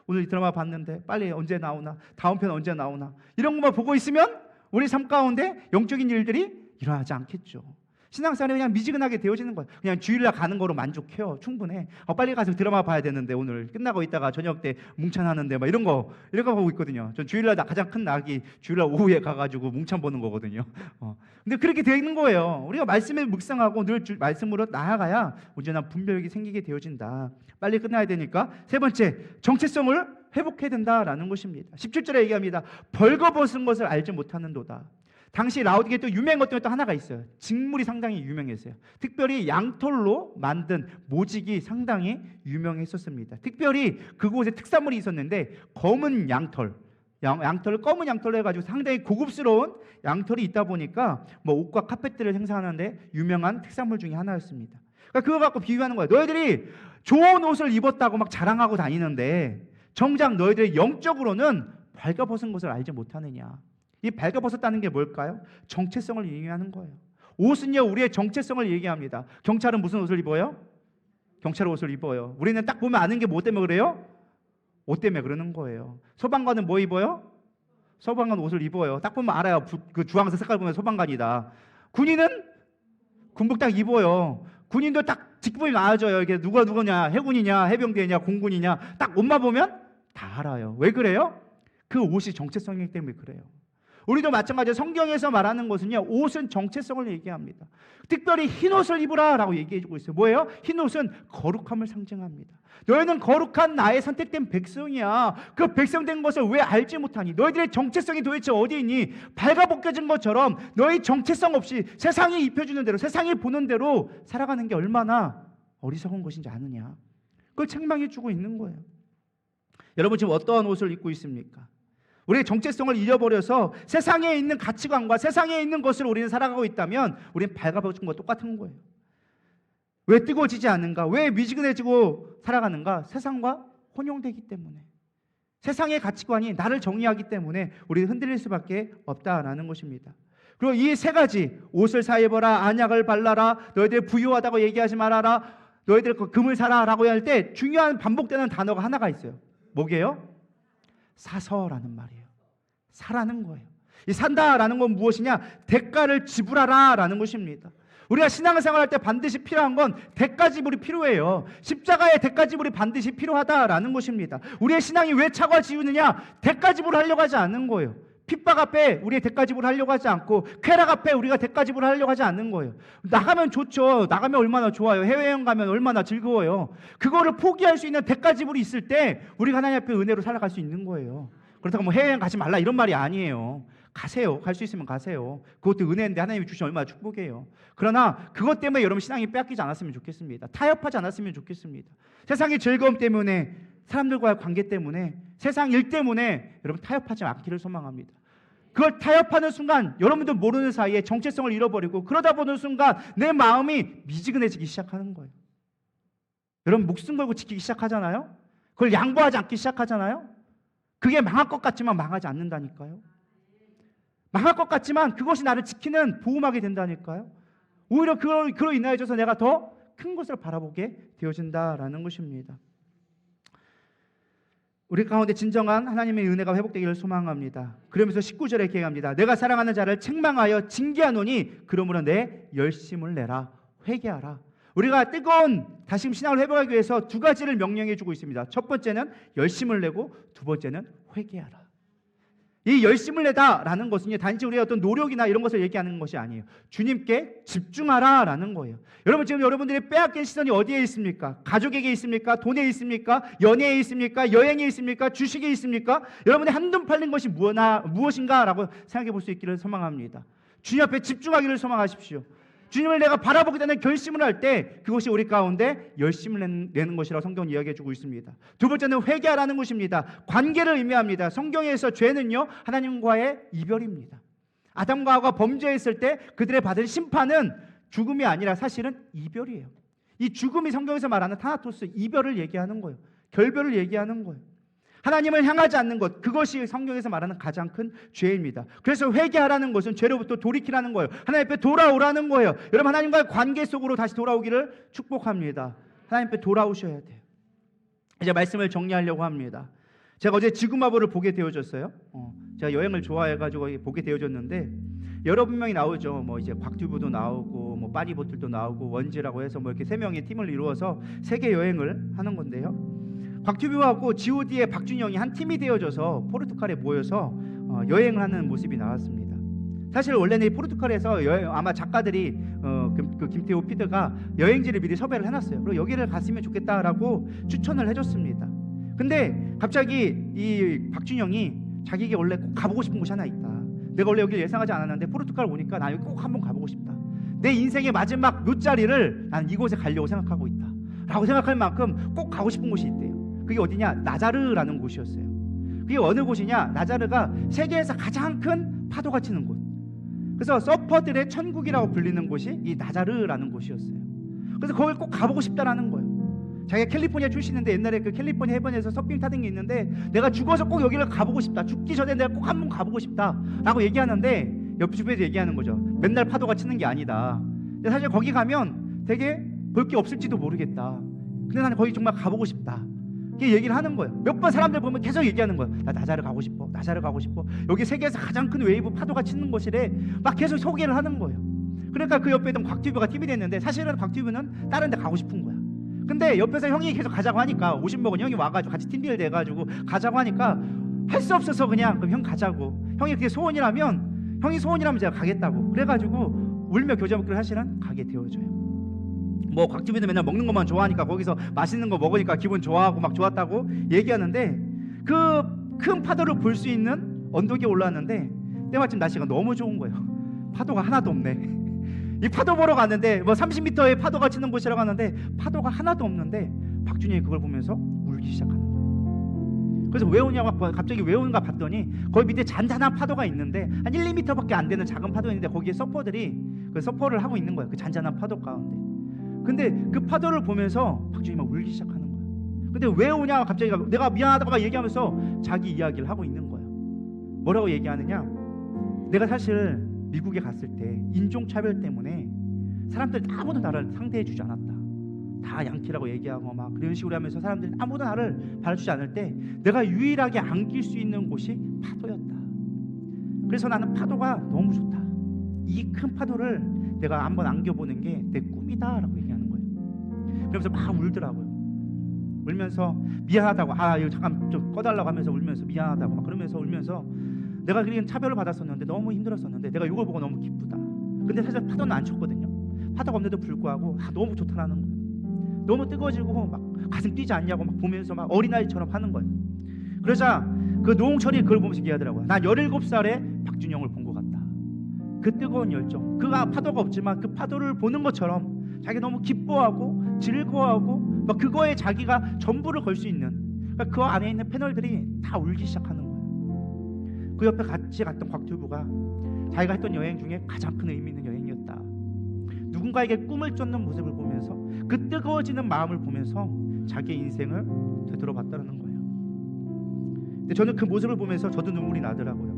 오늘 이 드라마 봤는데 빨리 언제 나오나, 다음 편 언제 나오나 이런 것만 보고 있으면 우리 삶 가운데 영적인 일들이 일어나지 않겠죠. 신앙생활이 그냥 미지근하게 되어지는 거예요. 그냥 주일날 가는 거로 만족해요. 충분해. 빨리 가서 드라마 봐야 되는데 오늘 끝나고 있다가 저녁 때 뭉찬하는데 막 이런 거 보고 있거든요. 전 주일날 가장 큰 낙이 주일날 오후에 가가지고 뭉찬 보는 거거든요. 근데 그렇게 되는 거예요. 우리가 말씀에 묵상하고 늘 말씀으로 나아가야 언제나 분별력이 생기게 되어진다. 빨리 끝나야 되니까. 세 번째, 정체성을 회복해야 된다라는 것입니다. 17절에 얘기합니다. 벌거벗은 것을 알지 못하는도다. 당시 라우디게에 또 유명한 것 중에 또 하나가 있어요. 직물이 상당히 유명했어요. 특별히 양털로 만든 모직이 상당히 유명했었습니다. 특별히 그곳에 특산물이 있었는데 검은 양털, 양털을 검은 양털로 해가지고 상당히 고급스러운 양털이 있다 보니까 뭐 옷과 카펫들을 생산하는데 유명한 특산물 중에 하나였습니다. 그러니까 그거 갖고 비유하는 거예요. 너희들이 좋은 옷을 입었다고 막 자랑하고 다니는데 정작 너희들이 영적으로는 발가벗은 것을 알지 못하느냐. 이 발가벗었다는 게 뭘까요? 정체성을 얘기하는 거예요. 옷은요 우리의 정체성을 얘기합니다. 경찰은 무슨 옷을 입어요? 경찰 옷을 입어요. 우리는 딱 보면 아는 게 뭐 때문에 그래요? 옷 때문에 그러는 거예요. 소방관은 뭐 입어요? 소방관 옷을 입어요. 딱 보면 알아요. 그 주황색 색깔 보면 소방관이다. 군인은 군복 딱 입어요. 군인도 딱 직분이 나와져요. 이게 누가 누구냐, 해군이냐, 해병대냐, 공군이냐, 딱 옷만 보면 다 알아요. 왜 그래요? 그 옷이 정체성이기 때문에 그래요. 우리도 마찬가지로 성경에서 말하는 것은요 옷은 정체성을 얘기합니다. 특별히 흰 옷을 입으라 라고 얘기해주고 있어요. 뭐예요? 흰 옷은 거룩함을 상징합니다. 너희는 거룩한 나의 선택된 백성이야. 그 백성된 것을 왜 알지 못하니? 너희들의 정체성이 도대체 어디 있니? 발가벗겨진 것처럼 너희 정체성 없이 세상이 입혀주는 대로, 세상이 보는 대로 살아가는 게 얼마나 어리석은 것인지 아느냐. 그걸 책망해주고 있는 거예요. 여러분 지금 어떠한 옷을 입고 있습니까? 우리의 정체성을 잃어버려서 세상에 있는 가치관과 세상에 있는 것을 우리는 살아가고 있다면 우리는 발가벗은 것 똑같은 거예요. 왜 뜨거워지지 않는가? 왜 미지근해지고 살아가는가? 세상과 혼용되기 때문에. 세상의 가치관이 나를 정의하기 때문에 우리는 흔들릴 수밖에 없다라는 것입니다. 그리고 이 세 가지, 옷을 사 입어라, 안약을 발라라, 너희들 부유하다고 얘기하지 말아라, 너희들 그 금을 사라라고 할 때 중요한 반복되는 단어가 하나가 있어요. 뭐게요? 사서라는 말이에요. 사라는 거예요. 이 산다라는 건 무엇이냐? 대가를 지불하라라는 것입니다. 우리가 신앙생활 할 때 반드시 필요한 건 대가 지불이 필요해요. 십자가의 대가 지불이 반드시 필요하다라는 것입니다. 우리의 신앙이 왜 차가워지느냐? 대가 지불하려고 하지 않는 거예요. 핍박 앞에 우리의 대가 지불하려고 하지 않고, 쾌락 앞에 우리가 대가 지불하려고 하지 않는 거예요. 나가면 좋죠. 나가면 얼마나 좋아요. 해외여행 가면 얼마나 즐거워요. 그거를 포기할 수 있는 대가 지불이 있을 때 우리가 하나님 앞에 은혜로 살아갈 수 있는 거예요. 그렇다고 뭐 해외여행 가지 말라 이런 말이 아니에요. 가세요. 갈 수 있으면 가세요. 그것도 은혜인데 하나님이 주신 얼마나 축복이에요. 그러나 그것 때문에 여러분 신앙이 빼앗기지 않았으면 좋겠습니다. 타협하지 않았으면 좋겠습니다. 세상의 즐거움 때문에, 사람들과의 관계 때문에, 세상 일 때문에 여러분 타협하지 않기를 소망합니다. 그걸 타협하는 순간 여러분들 모르는 사이에 정체성을 잃어버리고, 그러다 보는 순간 내 마음이 미지근해지기 시작하는 거예요. 여러분 목숨 걸고 지키기 시작하잖아요. 그걸 양보하지 않기 시작하잖아요. 그게 망할 것 같지만 망하지 않는다니까요. 망할 것 같지만 그것이 나를 지키는 보호막이 된다니까요. 오히려 그로 인하여서 내가 더 큰 것을 바라보게 되어진다라는 것입니다. 우리 가운데 진정한 하나님의 은혜가 회복되기를 소망합니다. 그러면서 19절에 기록합니다. 내가 사랑하는 자를 책망하여 징계하노니 그러므로 내 열심을 내라, 회개하라. 우리가 뜨거운 다시금 신앙을 회복하기 위해서 두 가지를 명령해 주고 있습니다. 첫 번째는 열심을 내고, 두 번째는 회개하라. 이 열심을 내다라는 것은 단지 우리의 어떤 노력이나 이런 것을 얘기하는 것이 아니에요. 주님께 집중하라라는 거예요. 여러분 지금 여러분들이 빼앗긴 시선이 어디에 있습니까? 가족에게 있습니까? 돈에 있습니까? 연애에 있습니까? 여행에 있습니까? 주식에 있습니까? 여러분의 한눈 팔린 것이 무엇인가라고 생각해 볼 수 있기를 소망합니다. 주님 앞에 집중하기를 소망하십시오. 주님을 내가 바라보겠다는 결심을 할 때 그것이 우리 가운데 열심을 내는 것이라고 성경은 이야기해 주고 있습니다. 두 번째는 회개하라는 것입니다. 관계를 의미합니다. 성경에서 죄는요, 하나님과의 이별입니다. 아담과 하와가 범죄했을 때 그들의 받은 심판은 죽음이 아니라 사실은 이별이에요. 이 죽음이 성경에서 말하는 타나토스, 이별을 얘기하는 거예요. 결별을 얘기하는 거예요. 하나님을 향하지 않는 것, 그것이 성경에서 말하는 가장 큰 죄입니다. 그래서 회개하라는 것은 죄로부터 돌이키라는 거예요. 하나님 앞에 돌아오라는 거예요. 여러분 하나님과의 관계 속으로 다시 돌아오기를 축복합니다. 하나님 앞에 돌아오셔야 돼요. 이제 말씀을 정리하려고 합니다. 제가 어제 지구마블을 보게 되어졌어요. 제가 여행을 좋아해가지고 보게 되어졌는데 여러 분명히 나오죠. 뭐 이제 곽튜브도 나오고, 뭐 파리보틀도 나오고, 원지라고 해서 뭐 이렇게 세 명의 팀을 이루어서 세계 여행을 하는 건데요. 곽튜브하고 G.O.D의 박준영이 한 팀이 되어져서 포르투갈에 모여서 여행을 하는 모습이 나왔습니다. 사실 원래는 이 포르투갈에서 아마 작가들이 그 김태호 피드가 여행지를 미리 섭외를 해놨어요. 그리고 여기를 갔으면 좋겠다라고 추천을 해줬습니다. 근데 갑자기 이 박준영이 자기에게 원래 꼭 가보고 싶은 곳이 하나 있다. 내가 원래 여기를 예상하지 않았는데 포르투갈 오니까 나 여기 꼭 한번 가보고 싶다. 내 인생의 마지막 묫자리를 나는 이곳에 가려고 생각하고 있다 라고 생각할 만큼 꼭 가고 싶은 곳이 있대요. 그게 어디냐? 나자르라는 곳이었어요. 그게 어느 곳이냐? 나자르가 세계에서 가장 큰 파도가 치는 곳. 그래서 서퍼들의 천국이라고 불리는 곳이 이 나자르라는 곳이었어요. 그래서 거길 꼭 가보고 싶다라는 거예요. 자기가 캘리포니아 출신인데 옛날에 그 캘리포니아 해변에서 서핑 타던 게 있는데 내가 죽어서 꼭 여기를 가보고 싶다. 죽기 전에 내가 꼭 한번 가보고 싶다라고 얘기하는데 옆 주변에서 얘기하는 거죠. 맨날 파도가 치는 게 아니다. 근데 사실 거기 가면 되게 볼 게 없을지도 모르겠다. 근데 나는 거기 정말 가보고 싶다. 이렇게 얘기를 하는 거예요. 몇 번 사람들 보면 계속 얘기하는 거예요. 나 나자르 가고 싶어. 나자르 가고 싶어. 여기 세계에서 가장 큰 웨이브 파도가 치는 곳이래. 막 계속 소개를 하는 거예요. 그러니까 그 옆에 있던 곽튜브가 팀이 됐는데 사실은 곽튜브는 다른 데 가고 싶은 거야. 근데 옆에서 형이 계속 가자고 하니까 50먹은 형이 와가지고 같이 팀딜 돼가지고 가자고 하니까 할 수 없어서 그냥 그럼 형 가자고. 형이 그게 소원이라면 제가 가겠다고. 그래가지고 울며 교제 먹기를 사실은 가게 되어져요. 뭐 곽튜브는 맨날 먹는 것만 좋아하니까 거기서 맛있는 거 먹으니까 기분 좋아하고 막 좋았다고 얘기하는데 그 큰 파도를 볼 수 있는 언덕에 올라왔는데 때마침 날씨가 너무 좋은 거예요. 파도가 하나도 없네. 이 파도 보러 갔는데 뭐 30m의 파도가 치는 곳이라고 하는데 파도가 하나도 없는데 박준영이 그걸 보면서 울기 시작하는 거예요. 그래서 왜 우냐고 갑자기 왜 우는가 봤더니 거기 밑에 잔잔한 파도가 있는데 한 1, 2m밖에 안 되는 작은 파도인데 거기에 서퍼들이 그 서퍼를 하고 있는 거예요. 그 잔잔한 파도 가운데. 근데 그 파도를 보면서 박준영이 막 울기 시작하는 거예요. 근데 왜 오냐 갑자기 내가 미안하다고 막 얘기하면서 자기 이야기를 하고 있는 거예요. 뭐라고 얘기하느냐, 내가 사실 미국에 갔을 때 인종차별 때문에 사람들 아무도 나를 상대해 주지 않았다, 다 양키라고 얘기하고 막 그런 식으로 하면서 사람들이 아무도 나를 받아주지 않을 때 내가 유일하게 안길 수 있는 곳이 파도였다. 그래서 나는 파도가 너무 좋다, 이 큰 파도를 내가 한번 안겨보는 게 내 꿈이다 라고 얘기하는 거예요. 그러면서 막 울더라고요. 울면서 미안하다고, 이거 잠깐 좀 꺼달라고 하면서 울면서 미안하다고 막 그러면서 울면서, 내가 그런 차별을 받았었는데 너무 힘들었었는데 내가 이걸 보고 너무 기쁘다. 근데 사실 파도는 안 쳤거든요. 파도가 없는데도 불구하고 너무 좋다라는 거예요. 너무 뜨거워지고 막 가슴 뛰지 않냐고 막 보면서 막 어린아이처럼 하는 거예요. 그러자 그 노홍철이 그걸 보면서 얘기하더라고요. 난 17살에 박준영을 본 것 같다. 그 뜨거운 열정, 그 파도가 없지만 그 파도를 보는 것처럼 자기가 너무 기뻐하고 즐거워하고 막 그거에 자기가 전부를 걸 수 있는, 그러니까 그 안에 있는 패널들이 다 울기 시작하는 거예요. 그 옆에 같이 갔던 곽튜브가 자기가 했던 여행 중에 가장 큰 의미 있는 여행이었다. 누군가에게 꿈을 쫓는 모습을 보면서 그 뜨거워지는 마음을 보면서 자기의 인생을 되돌아봤다는 거예요. 근데 저는 그 모습을 보면서 저도 눈물이 나더라고요.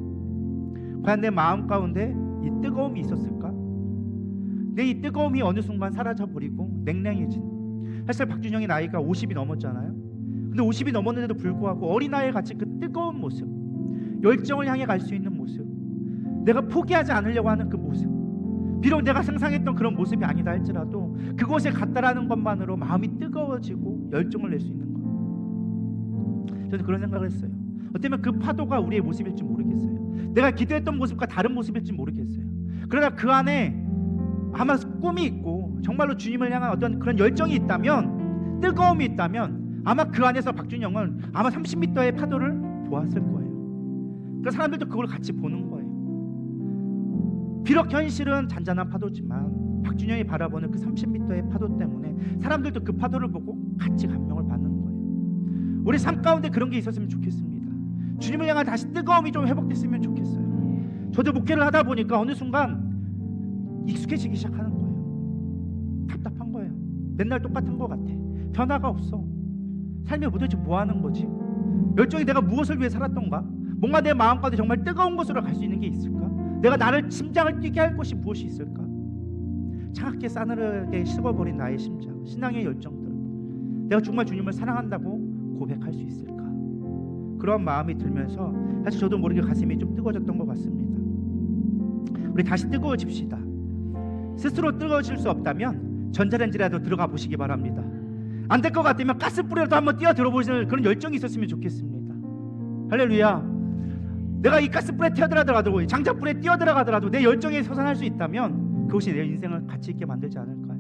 과연 내 마음 가운데 이 뜨거움이 있었을까? 내 이 뜨거움이 어느 순간 사라져버리고 냉랭해진, 사실 박준영의 나이가 50이 넘었잖아요. 근데 50이 넘었는데도 불구하고 어린아이 같이 그 뜨거운 모습, 열정을 향해 갈 수 있는 모습, 내가 포기하지 않으려고 하는 그 모습, 비록 내가 상상했던 그런 모습이 아니다 할지라도 그곳에 갔다라는 것만으로 마음이 뜨거워지고 열정을 낼 수 있는 거예요. 저는 그런 생각을 했어요. 어쩌면 그 파도가 우리의 모습일지 모르겠어요. 내가 기대했던 모습과 다른 모습일지 모르겠어요. 그러나 그 안에 아마 꿈이 있고 정말로 주님을 향한 어떤 그런 열정이 있다면, 뜨거움이 있다면 아마 그 안에서 박준영은 아마 30m의 파도를 보았을 거예요. 그러니까 사람들도 그걸 같이 보는 거예요. 비록 현실은 잔잔한 파도지만 박준영이 바라보는 그 30m의 파도 때문에 사람들도 그 파도를 보고 같이 감명을 받는 거예요. 우리 삶 가운데 그런 게 있었으면 좋겠습니다. 주님을 향한 다시 뜨거움이 좀 회복됐으면 좋겠어요. 저도 목회를 하다 보니까 어느 순간 익숙해지기 시작하는 거예요. 답답한 거예요. 맨날 똑같은 것 같아. 변화가 없어. 삶이 도대체 뭐 하는 거지? 열정이 내가 무엇을 위해 살았던가? 뭔가 내 마음 가운데 정말 뜨거운 곳으로 갈 수 있는 게 있을까? 내가 나를 심장을 뛰게 할 것이 무엇이 있을까? 차갑게 싸늘하게 식어버린 나의 심장, 신앙의 열정들, 내가 정말 주님을 사랑한다고 고백할 수 있을까? 그런 마음이 들면서 사실 저도 모르게 가슴이 좀 뜨거워졌던 것 같습니다. 우리 다시 뜨거워집시다. 스스로 뜨거워질 수 없다면 전자레인지라도 들어가 보시기 바랍니다. 안 될 것 같으면 가스불이라도 한번 뛰어들어 보시는 그런 열정이 있었으면 좋겠습니다. 할렐루야. 내가 이 가스불에 뛰어들어가더라도, 장작불에 뛰어들어가더라도 내 열정에 솟아날 수 있다면 그것이 내 인생을 가치 있게 만들지 않을까요?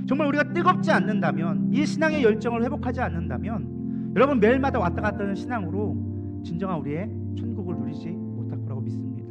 정말 우리가 뜨겁지 않는다면, 이 신앙의 열정을 회복하지 않는다면 여러분 매일마다 왔다 갔다 하는 신앙으로 진정한 우리의 천국을 누리지 못할 거라고 믿습니다.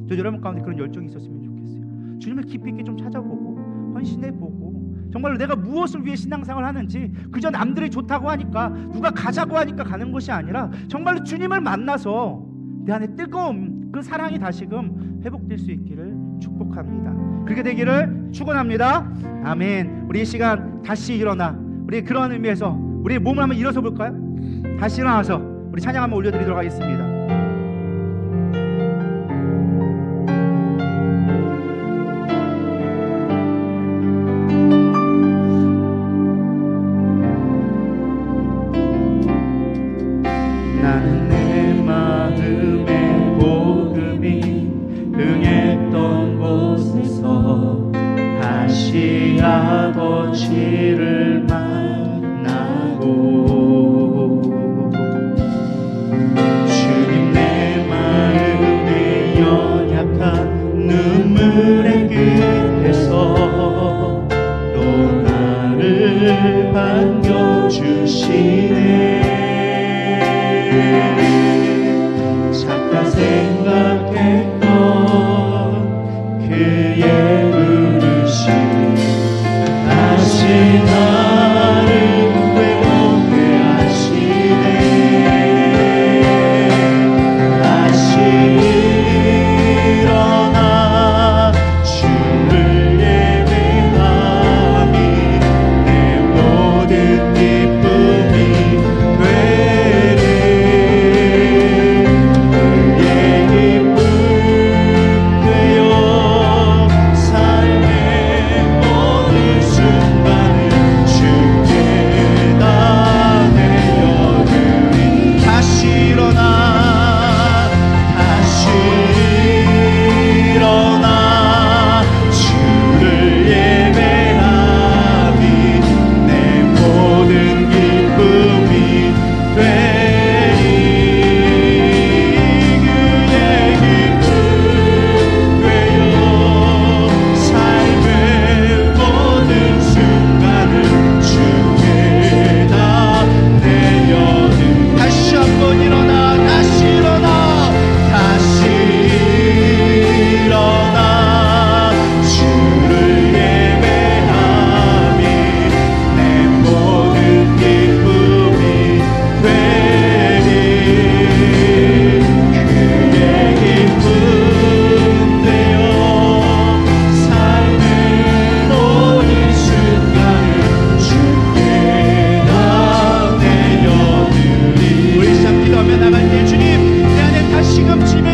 저 여러분 가운데 그런 열정이 있었으면 좋겠어요. 주님을 깊이 있게 좀 찾아보고 헌신해보고, 정말로 내가 무엇을 위해 신앙생활을 하는지 그저 남들이 좋다고 하니까, 누가 가자고 하니까 가는 것이 아니라 정말로 주님을 만나서 내 안에 뜨거움, 그 사랑이 다시금 회복될 수 있기를 축복합니다. 그렇게 되기를 축원합니다. 아멘. 우리 이 시간 다시 일어나, 우리 그런 의미에서 우리 몸을 한번 일어서 볼까요? 다시 일어나서 우리 찬양 한번 올려드리도록 하겠습니다. 나는 내 마음의 복음이 응했던 곳에서 다시 아버지를 만나고, 주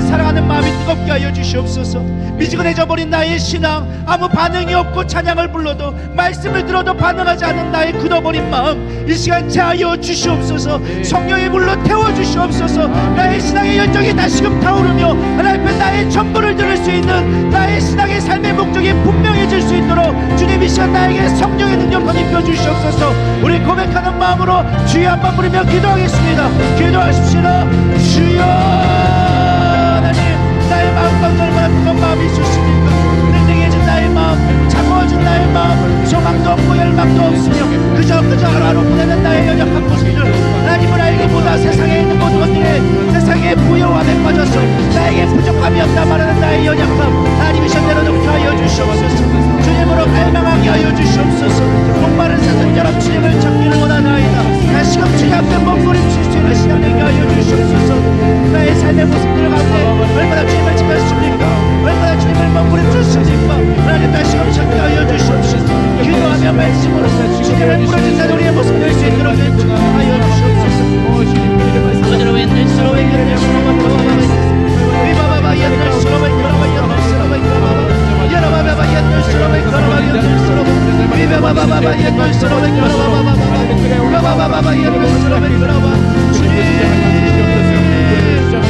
사랑하는 마음이 뜨겁게 하여 주시옵소서. 미지근해져 버린 나의 신앙, 아무 반응이 없고 찬양을 불러도 말씀을 들어도 반응하지 않는 나의 굳어버린 마음, 이 시간 채하여 주시옵소서. 성령의 불로 태워주시옵소서. 나의 신앙의 열정이 다시금 타오르며 하나님 앞에 나의 전부를 들을 수 있는 나의 신앙의 삶의 목적이 분명해질 수 있도록 주님 이 시간 나에게 성령의 능력 더입혀 주시옵소서. 우리 고백하는 마음으로 주여 한번 부르며 기도하겠습니다. 기도하십시오. 주여. 하나님, 나의 마음 가운데 얼마나 뜨거운 마음이 있으십니까? 냉랭해진 나의 마음, 차가워진 나의 마음, 소망도 없고 열망도 없으며 그저 하루하루 보내는 나의 연약한 모습들, 하나님은 알기보다 세상에 있는 모든 것들에 세상의 부여함에 빠져서 나에게 부족함이 없다 말하는 나의 연약함, 하나님이 전대로 놓게 하여 주시옵소서. 주님으로 갈망하게 하여 주시옵소서. 목마른 사슴처럼 주님을 찾기를 원하나이다. 다시금 주님 앞에 몸부림칠 수 있는 시간 되게 하여 주시옵소서. 나의 삶의 모습들 가운데 얼마나 주님을 찾았습니까? 얼마나 주님을 몸부림쳤습니까? 하나님 다시금 찾게 하여 주시옵소서. 기도하며 말씀으로 주님을 부르짖는 우리의 모습 될 수 있도록 하여 주시옵소서. 아버지로 옛날스러워 옛날스러워 위바바바 옛날스러워 여러바바바 옛날스러워 위바바바바 옛날스러워 위바바바바 옛날스러워 주님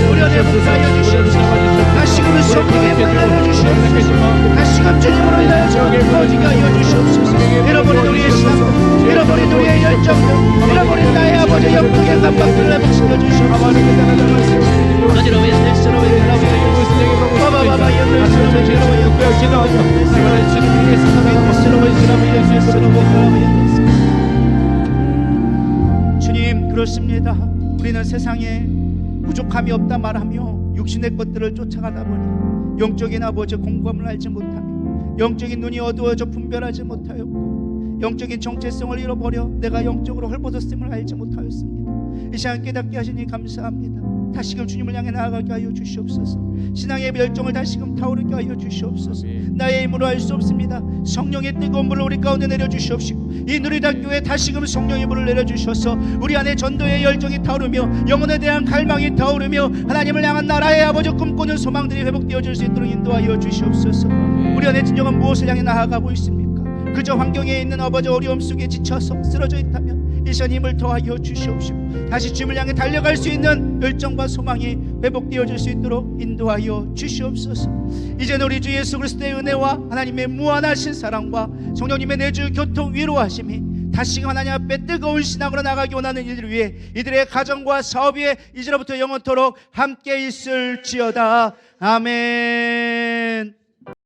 우리 안에 묵사여 주시옵소서. 다시금 성령의 불을 내려주시옵소서. 다시금 주님으로 인하여 거지게 하여 주시옵소서. 잃어버린 우리의 신앙, 잃어버린 우리의 열정, 잃어버린 나의 아버지 영광의 감각들을 회복시켜 주시옵소서. 어지러워 옛날스러워 바바바바 주님, 그렇습니다. 우리는 세상에 부족함이 없다 말하며 육신의 것들을 쫓아가다 보니 영적인 아버지 공감을 알지 못하며 영적인 눈이 어두워져 분별하지 못하였고 영적인 정체성을 잃어버려 내가 영적으로 헐벗었음을 알지 못하였습니다. 이 시간 깨닫게 하시니 감사합니다. 다시금 주님을 향해 나아가게 하여 주시옵소서. 신앙의 멸종을 다시금 타오르게 하여 주시옵소서. 나의 힘으로 할 수 없습니다. 성령의 뜨거운 불을 우리 가운데 내려주시옵시고 이 누리단 교회에 다시금 성령의 불을 내려주셔서 우리 안에 전도의 열정이 타오르며 영혼에 대한 갈망이 타오르며 하나님을 향한 나라의 아버지 꿈꾸는 소망들이 회복되어질 수 있도록 인도하여 주시옵소서. 우리 안에 진정한 무엇을 향해 나아가고 있습니까? 그저 환경에 있는 아버지 어려움 속에 지쳐서 쓰러져 있다면 이 시간 힘을 더하여 주시옵시고 다시 주님을 향해 달려갈 수 있는 열정과 소망이 회복되어질 수 있도록 인도하여 주시옵소서. 이제는 우리 주 예수 그리스도의 은혜와 하나님의 무한하신 사랑과 성령님의 내주 교통 위로하심이 다시금 하나님 앞에 뜨거운 신앙으로 나가기 원하는 이들 위해 이들의 가정과 사업 위에 이제로부터 영원토록 함께 있을지어다. 아멘.